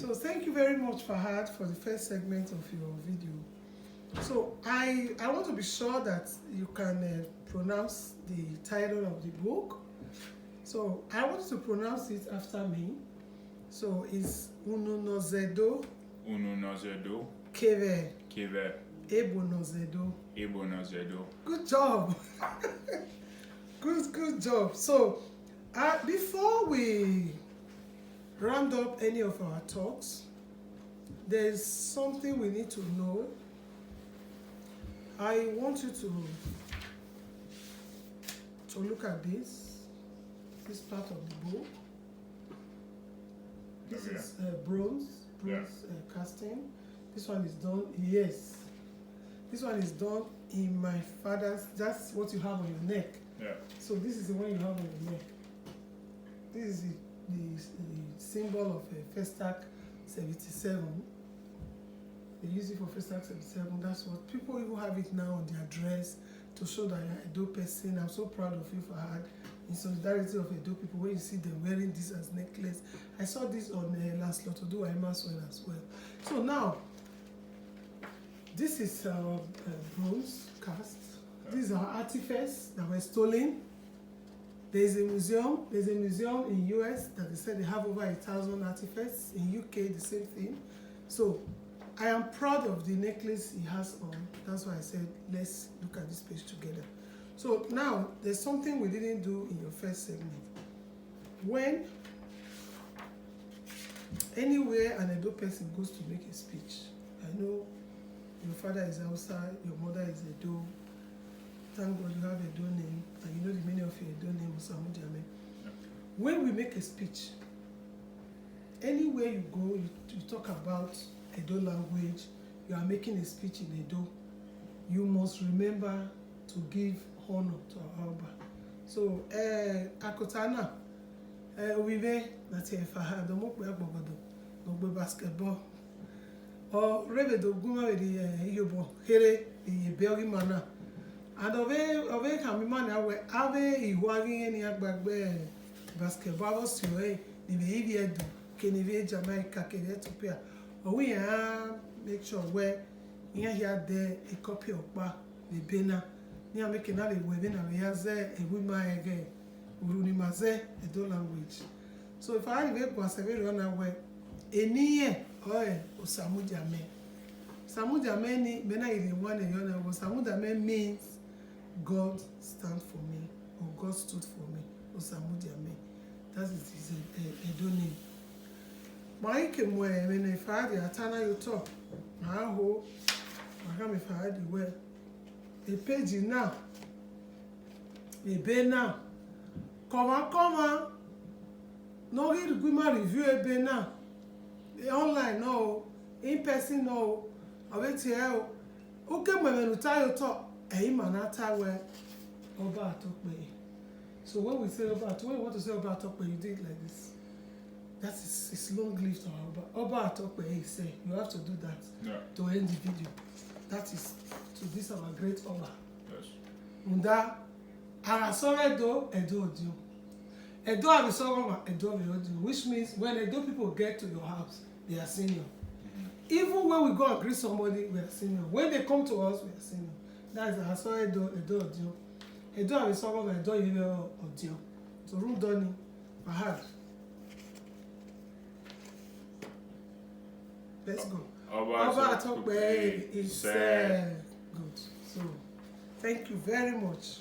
So thank you very much, Fahad, for the first segment of your video. So I want to be sure that you can pronounce the title of the book. So I want you to pronounce it after me. So it's Ununozędo. Ununozędo. Kevbę. Ebonozędo. Good job. Good job. So before we round up any of our talks, there's something we need to know. I want you to look at this part of the book. This is bronze casting. This one is done, yes. This one is done in my father's, that's what you have on your neck. Yeah. So this is the one you have on your neck. This is the symbol of Festac 77. They use it for Festac 77. That's what people even have it now on their dress to show that you're a Edo person. I'm so proud of you, Fahad, in solidarity of Edo people. When you see them wearing this as necklace, I saw this on last lot to do Ima's one as well. So now, this is our bronze cast. These are artifacts that were stolen. There's a museum in US that they said they have over 1,000 artifacts. In UK, the same thing. So I am proud of the necklace he has on. That's why I said, let's look at this page together. So now, there's something we didn't do in your first segment. When anywhere an Edo person goes to make a speech, I know your father is outside, your mother is Edo. Thank God you have a Edo name, and you know the meaning of your Edo name, Osamudiamęn. When we make a speech, anywhere you go, you talk about Ędo language, you are making a speech in Edo, you must remember to give honor to our Oba. So, Akotana, Owive, Nati Fahad, Omokwe Agbogodo, Ogbe basketball, or Rebedo Guma with the Yobo, Here, the Belgi Mana. And ove kamimana we ave iwagi ni agbagbe basketball was to the behavior do keneve Jamaica kene Ethiopia. We make sure where here there a copy of ba the bena near making a wedding and we has a woman again Ununozędo Ędo language. So if I get was a very away eniye Osamudiamęn. Osamudiamęn ni bena ile one and Osamudiamęn means God stand for me, or God stood for me. Osamudiamęn. That is his Edo name. Maike mwe when if I had the atana you talk. Maho, Maham if I had the well. A page now. A be now. Come. No read Guma review a be now. Online no, in person no. I wait here. Okay, when you tell you talk. So when we say when you want to say Oba Atokpe, you do it like this. That is it's long lived to our Oba Atokpe, he say. You have to do that to end the video. That is to this our great Oba. Yes. Unda Arasore Edo Odio. Edo Abisoro Edo Odio, which means when Edo people get to your house, they are senior. Even when we go and greet somebody, we are senior. When they come to us, we are senior. That is Arasore Edo Odio. Edo Abisoro Edo Odio. So room done Fahad. Let's go. Oba Atokpe is good. So thank you very much.